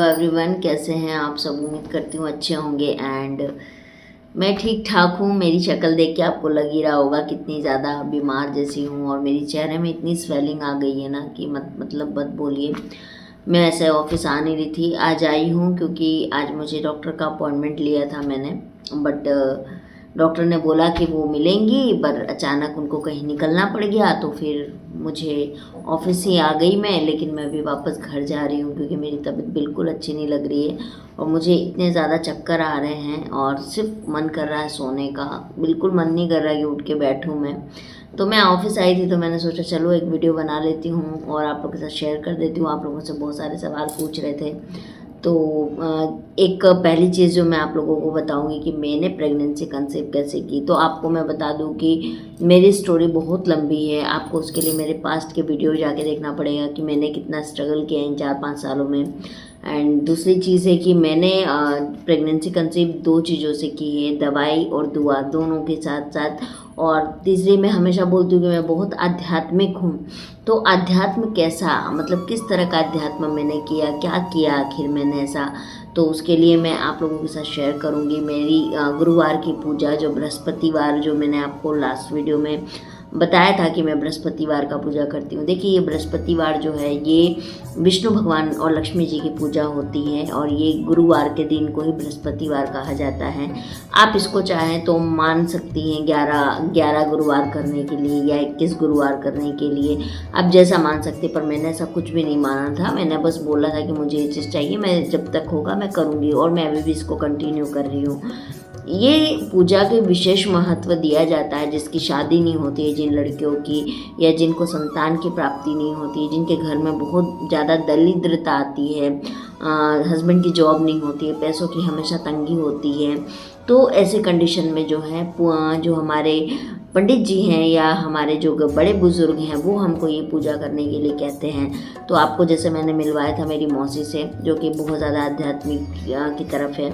Everyone, कैसे हैं आप सब। उम्मीद करती हूँ अच्छे होंगे। एंड मैं ठीक ठाक हूँ। मेरी शक्ल देख के आपको लग ही रहा होगा कितनी ज़्यादा बीमार जैसी हूँ, और मेरी चेहरे में इतनी स्वेलिंग आ गई है ना कि मतलब मत बोलिए। मैं ऐसे ऑफिस आ नहीं रही थी, आज आई हूँ क्योंकि आज मुझे डॉक्टर का अपॉइंटमेंट लिया था मैंने। बट डॉक्टर ने बोला कि वो मिलेंगी, पर अचानक उनको कहीं निकलना पड़ गया, तो फिर मुझे ऑफिस ही आ गई मैं। लेकिन मैं अभी वापस घर जा रही हूँ क्योंकि मेरी तबीयत बिल्कुल अच्छी नहीं लग रही है और मुझे इतने ज़्यादा चक्कर आ रहे हैं और सिर्फ मन कर रहा है सोने का। बिल्कुल मन नहीं कर रहा कि उठ के बैठूँ मैं। तो मैं ऑफिस आई थी तो मैंने सोचा चलो एक वीडियो बना लेती हूँ और आप लोगों के साथ शेयर कर देती हूँ। आप लोगों से बहुत सारे सवाल पूछ रहे थे। तो एक पहली चीज़ जो मैं आप लोगों को बताऊंगी कि मैंने प्रेगनेंसी कंसीव कैसे की। तो आपको मैं बता दूं कि मेरी स्टोरी बहुत लंबी है। आपको उसके लिए मेरे पास्ट के वीडियो जाके देखना पड़ेगा कि मैंने कितना स्ट्रगल किया इन 4-5 सालों में। एंड दूसरी चीज़ है कि मैंने प्रेगनेंसी कंसीव 2 चीज़ों से की है, दवाई और दुआ दोनों के साथ साथ। और तीसरी, मैं हमेशा बोलती हूँ कि मैं बहुत आध्यात्मिक हूँ। तो अध्यात्म कैसा, मतलब किस तरह का अध्यात्म मैंने किया, क्या किया आखिर मैंने ऐसा, तो उसके लिए मैं आप लोगों के साथ शेयर करूँगी मेरी गुरुवार की पूजा, जो बृहस्पतिवार, जो मैंने आपको लास्ट वीडियो में बताया था कि मैं बृहस्पतिवार का पूजा करती हूँ। देखिए, ये बृहस्पतिवार जो है ये विष्णु भगवान और लक्ष्मी जी की पूजा होती है और ये गुरुवार के दिन को ही बृहस्पतिवार कहा जाता है। आप इसको चाहें तो मान सकती हैं 11 गुरुवार करने के लिए या 21 गुरुवार करने के लिए, आप जैसा मान सकते। पर मैंने ऐसा कुछ भी नहीं माना था, मैंने बस बोला था कि मुझे ये चीज़ चाहिए, मैं जब तक होगा मैं करूँगी, और मैं अभी भी इसको कंटिन्यू कर रही हूँ। ये पूजा के विशेष महत्व दिया जाता है जिसकी शादी नहीं होती है, जिन लड़कियों की या जिनको संतान की प्राप्ति नहीं होती है, जिनके घर में बहुत ज़्यादा दरिद्रता आती है, हस्बैंड की जॉब नहीं होती है, पैसों की हमेशा तंगी होती है। तो ऐसे कंडीशन में जो है जो हमारे पंडित जी हैं या हमारे जो बड़े बुजुर्ग हैं वो हमको ये पूजा करने के लिए कहते हैं। तो आपको जैसे मैंने मिलवाया था मेरी मौसी से, जो कि बहुत ज़्यादा आध्यात्मिक की तरफ है,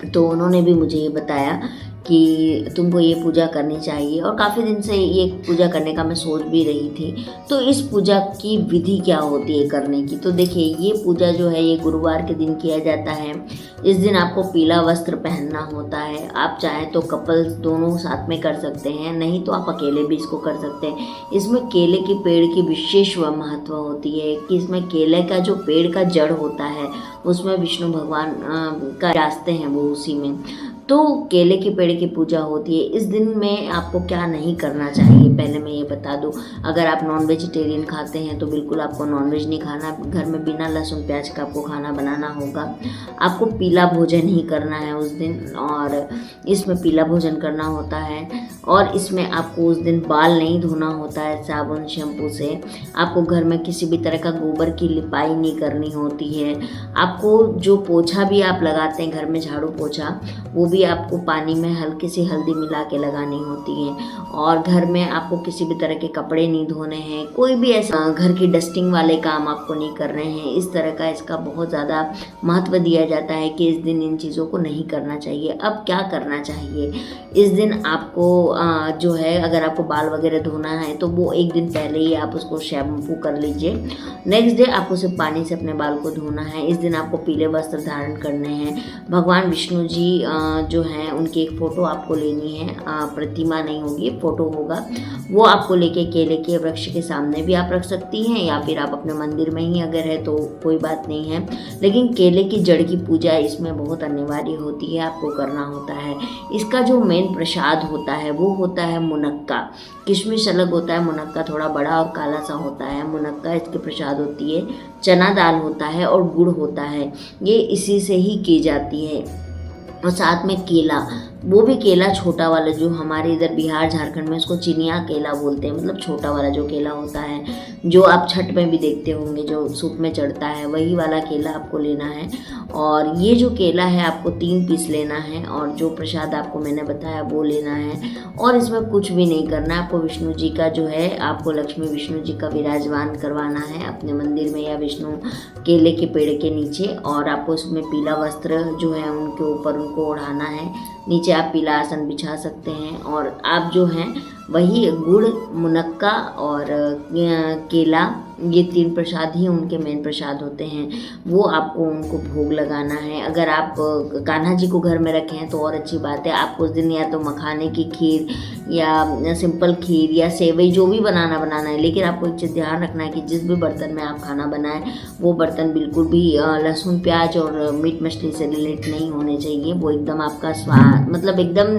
तो उन्होंने भी मुझे ये बताया कि तुमको ये पूजा करनी चाहिए। और काफ़ी दिन से ये पूजा करने का मैं सोच भी रही थी। तो इस पूजा की विधि क्या होती है करने की, तो देखिए, ये पूजा जो है ये गुरुवार के दिन किया जाता है। इस दिन आपको पीला वस्त्र पहनना होता है। आप चाहें तो कपल्स दोनों साथ में कर सकते हैं, नहीं तो आप अकेले भी इसको कर सकते हैं। इसमें केले के पेड़ की विशेष महत्व होती है कि इसमें केले का जो पेड़ का जड़ होता है उसमें विष्णु भगवान का रास्ते हैं वो उसी में। तो केले के पेड़ की पूजा होती है। इस दिन में आपको क्या नहीं करना चाहिए, पहले मैं ये बता दूं। अगर आप नॉन वेजिटेरियन खाते हैं तो बिल्कुल आपको नॉनवेज नहीं खाना, घर में बिना लहसुन प्याज का आपको खाना बनाना होगा। आपको पीला भोजन ही करना है उस दिन, और इसमें पीला भोजन करना होता है। और इसमें आपको उस दिन बाल नहीं धोना होता है साबुन शैम्पू से। आपको घर में किसी भी तरह का गोबर की लिपाई नहीं करनी होती है। आपको जो पोछा भी आप लगाते हैं घर में, झाड़ू पोछा, वो भी आपको पानी में हल्की सी हल्दी मिला के लगानी होती है। और घर में आपको किसी भी तरह के कपड़े नहीं धोने हैं, कोई भी ऐसा घर की डस्टिंग वाले काम आपको नहीं कर रहे हैं। इस तरह का इसका बहुत ज़्यादा महत्व दिया जाता है कि इस दिन इन चीज़ों को नहीं करना चाहिए। अब क्या करना चाहिए इस दिन आपको, जो है, अगर आपको बाल वगैरह धोना है तो वो एक दिन पहले ही आप उसको शैम्पू कर लीजिए। नेक्स्ट डे आपको सिर्फ पानी से अपने बाल को धोना है। इस दिन आपको पीले वस्त्र धारण करने हैं। भगवान विष्णु जी जो हैं उनकी एक फ़ोटो आपको लेनी है, प्रतिमा नहीं होगी, फ़ोटो होगा, वो आपको लेके केले के वृक्ष के सामने भी आप रख सकती हैं, या फिर आप अपने मंदिर में ही अगर है तो कोई बात नहीं है। लेकिन केले की जड़ की पूजा इसमें बहुत अनिवार्य होती है, आपको करना होता है। इसका जो मेन प्रसाद होता है वो होता है मुनक्का। किशमिश अलग होता है, मुनक्का थोड़ा बड़ा और काला सा होता है। मुनक्का इसकी प्रसाद होती है, चना दाल होता है और गुड़ होता है, ये इसी से ही की जाती है। और साथ में केला, वो भी केला छोटा वाला, जो हमारे इधर बिहार झारखंड में उसको चिनिया केला बोलते हैं, मतलब छोटा वाला जो केला होता है, जो आप छठ में भी देखते होंगे जो सूप में चढ़ता है, वही वाला केला आपको लेना है। और ये जो केला है आपको 3 पीस लेना है, और जो प्रसाद आपको मैंने बताया वो लेना है। और इसमें कुछ भी नहीं करना है, आपको विष्णु जी का जो है, आपको लक्ष्मी विष्णु जी का विराजमान करवाना है अपने मंदिर में या विष्णु केले के पेड़ के नीचे। और आपको उसमें पीला वस्त्र जो है उनके ऊपर उनको ओढ़ाना है। नीचे आप पीला आसन बिछा सकते हैं, और आप जो हैं वही गुड़, मुनक्का और केला ये 3 प्रसाद ही उनके मेन प्रसाद होते हैं, वो आपको उनको भोग लगाना है। अगर आप कान्हा जी को घर में रखे हैं तो और अच्छी बात है। आपको उस दिन या तो मखाने की खीर या सिंपल खीर या सेवई जो भी बनाना है, लेकिन आपको एक चीज़ ध्यान रखना है कि जिस भी बर्तन में आप खाना बनाएं वो बर्तन बिल्कुल भी लहसुन प्याज और मीट मछली से रिलेट नहीं होने चाहिए। वो एकदम आपका स्वाद मतलब एकदम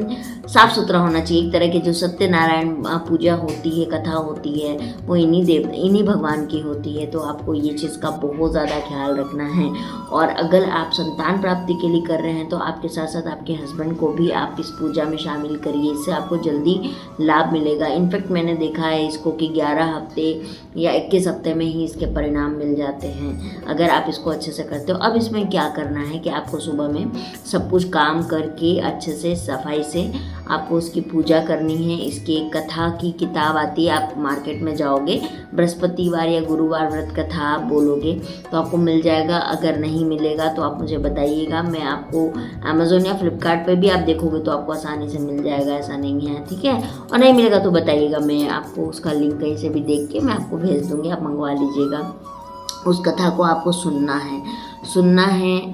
साफ़ सुथरा होना चाहिए। एक तरह के जो सत्यनारायण पूजा होती है, कथा होती है, वो इन्हीं भगवान की होती है। तो आपको ये चीज़ का बहुत ज़्यादा ख्याल रखना है। और अगर आप संतान प्राप्ति के लिए कर रहे हैं तो आपके साथ साथ आपके हस्बैंड को भी आप इस पूजा में शामिल करिए, इससे आपको जल्दी लाभ मिलेगा। इनफैक्ट मैंने देखा है इसको कि 11 हफ्ते या 21 हफ्ते में ही इसके परिणाम मिल जाते हैं अगर आप इसको अच्छे से करते हो। अब इसमें क्या करना है कि आपको सुबह में सब कुछ काम करके अच्छे से सफाई से आपको उसकी पूजा करनी है। इसकी एक कथा की किताब आती है, आप मार्केट में जाओगे, बृहस्पतिवार या गुरुवार व्रत कथा आप बोलोगे तो आपको मिल जाएगा। अगर नहीं मिलेगा तो आप मुझे बताइएगा, मैं आपको अमेज़ोन या फ्लिपकार्ट पे भी आप देखोगे तो आपको आसानी से मिल जाएगा, ऐसा नहीं है, ठीक है। और नहीं मिलेगा तो बताइएगा, मैं आपको उसका लिंक कहीं से भी देख के मैं आपको भेज दूँगी, आप मंगवा लीजिएगा। उस कथा को आपको सुनना है।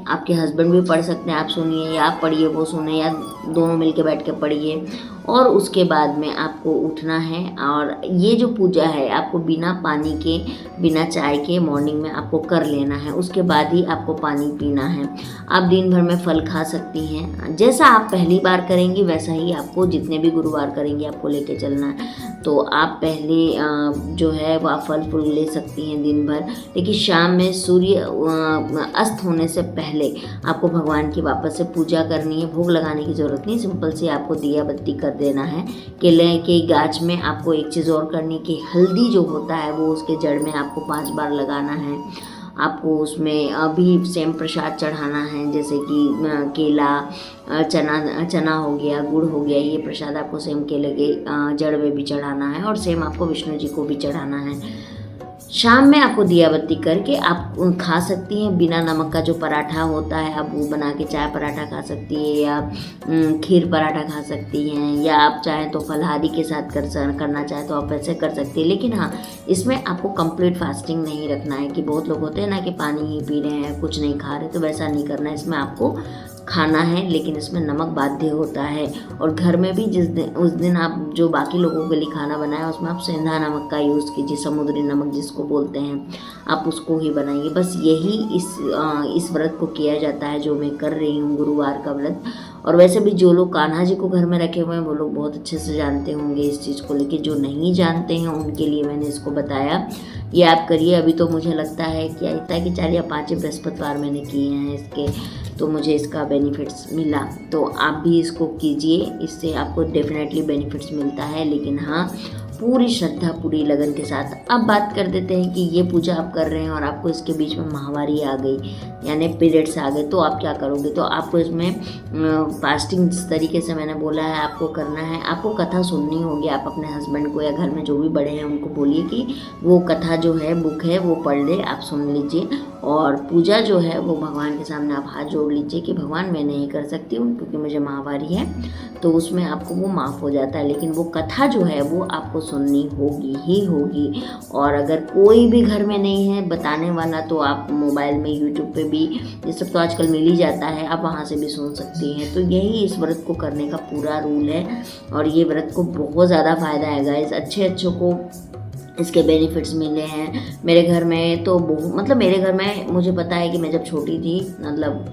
आपके हस्बैंड भी पढ़ सकते हैं, आप सुनिए या आप पढ़िए, वो सुने या दोनों मिलके बैठ के पढ़िए। और उसके बाद में आपको उठना है और ये जो पूजा है आपको बिना पानी के, बिना चाय के मॉर्निंग में आपको कर लेना है। उसके बाद ही आपको पानी पीना है। आप दिन भर में फल खा सकती हैं, जैसा आप पहली बार करेंगी वैसा ही आपको जितने भी गुरुवार करेंगे आपको लेके चलना है। तो आप पहले जो है वो आप फल फूल ले सकती हैं दिन भर, लेकिन शाम में सूर्य अस्त होने से पहले आपको भगवान की वापस से पूजा करनी है। भोग लगाने की ज़रूरत नहीं, सिंपल से आपको दिया बत्ती कर देना है। केले के गाछ में आपको एक चीज़ और करनी कि हल्दी जो होता है वो उसके जड़ में आपको 5 बार लगाना है। आपको उसमें अभी सेम प्रसाद चढ़ाना है, जैसे कि केला, चना हो गया, गुड़ हो गया, ये प्रसाद आपको सेम केले के जड़ में भी चढ़ाना है और सेम आपको विष्णु जी को भी चढ़ाना है। शाम में आपको दिया बत्ती करके आप खा सकती हैं। बिना नमक का जो पराठा होता है आप वो बना के चाय पराठा खा सकती है या खीर पराठा खा सकती हैं, या आप चाहें तो फलाहारी के साथ करना चाहें तो आप वैसे कर सकती हैं। लेकिन हाँ, इसमें आपको कंप्लीट फास्टिंग नहीं रखना है कि बहुत लोग होते हैं ना कि पानी ही पी रहे हैं, कुछ नहीं खा रहे, तो वैसा नहीं करना है। इसमें आपको खाना है, लेकिन इसमें नमक बाध्य होता है। और घर में भी उस दिन आप जो बाकी लोगों के लिए खाना बनाएं उसमें आप सेंधा नमक का यूज़ कीजिए, समुद्री नमक जिसको बोलते हैं, आप उसको ही बनाइए। बस यही इस व्रत को किया जाता है जो मैं कर रही हूँ, गुरुवार का व्रत। और वैसे भी जो लोग कान्हा जी को घर में रखे हुए हैं वो लोग बहुत अच्छे से जानते होंगे इस चीज़ को, लेकिन जो नहीं जानते हैं उनके लिए मैंने इसको बताया, ये आप करिए। अभी तो मुझे लगता है कि इतना कि 4 या 5 बृहस्पतिवार मैंने किए हैं इसके, तो मुझे इसका बेनिफिट्स मिला। तो आप भी इसको कीजिए, इससे आपको डेफिनेटली बेनिफिट्स मिलता है। लेकिन हाँ, पूरी श्रद्धा पूरी लगन के साथ। अब बात कर देते हैं कि ये पूजा आप कर रहे हैं और आपको इसके बीच में माहवारी आ गई यानी पीरियड्स आ गए, तो आप क्या करोगे। तो आपको इसमें फास्टिंग जिस तरीके से मैंने बोला है आपको करना है। आपको कथा सुननी होगी, आप अपने हस्बैंड को या घर में जो भी बड़े हैं उनको बोलिए कि वो कथा जो है बुक है वो पढ़ ले, आप सुन लीजिए। और पूजा जो है वो भगवान के सामने आप हाथ जोड़ लीजिए कि भगवान मैं नहीं कर सकती हूँ क्योंकि मुझे माहवारी है, तो उसमें आपको वो माफ़ हो जाता है। लेकिन वो कथा जो है वो आपको सुननी होगी ही होगी। और अगर कोई भी घर में नहीं है बताने वाला तो आप मोबाइल में यूट्यूब पे भी, ये सब तो आजकल मिल ही जाता है, आप वहाँ से भी सुन सकती हैं। तो यही इस व्रत को करने का पूरा रूल है और ये व्रत को बहुत ज़्यादा फ़ायदा है गाइस। अच्छों को इसके बेनिफिट्स मिले हैं। मेरे घर में तो मतलब मेरे घर में मुझे पता है कि मैं जब छोटी थी, मतलब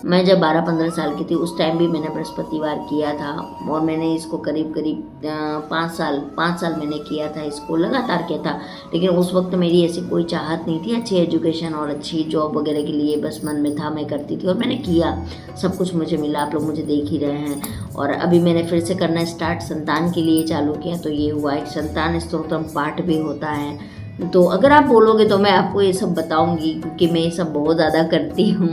मैं जब 12-15 साल की थी उस टाइम भी मैंने बृहस्पतिवार किया था और मैंने इसको करीब 5 साल मैंने किया था, इसको लगातार किया था। लेकिन उस वक्त मेरी ऐसी कोई चाहत नहीं थी अच्छी एजुकेशन और अच्छी जॉब वगैरह के लिए, बस मन में था मैं करती थी और मैंने किया, सब कुछ मुझे मिला, आप लोग मुझे देख ही रहे हैं। और अभी मैंने फिर से करना स्टार्ट संतान के लिए चालू किया, तो ये हुआ एक संतान स्तोत्रम पाठ भी होता है। तो अगर आप बोलोगे तो मैं आपको ये सब बताऊंगी क्योंकि मैं ये सब बहुत ज़्यादा करती हूँ,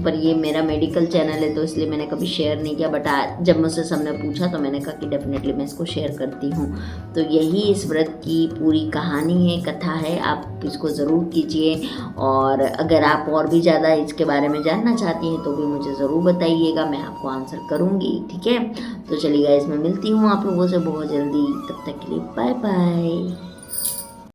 पर ये मेरा मेडिकल चैनल है तो इसलिए मैंने कभी शेयर नहीं किया। बट जब मुझसे सबने पूछा तो मैंने कहा कि डेफिनेटली मैं इसको शेयर करती हूँ। तो यही इस व्रत की पूरी कहानी है, कथा है, आप इसको ज़रूर कीजिए। और अगर आप और भी ज़्यादा इसके बारे में जानना चाहती हैं तो भी मुझे ज़रूर बताइएगा, मैं आपको आंसर करूँगी, ठीक है। तो चलिए गाइस, मैं मिलती हूँ आप लोगों से बहुत जल्दी, तब तक के लिए बाय बाय।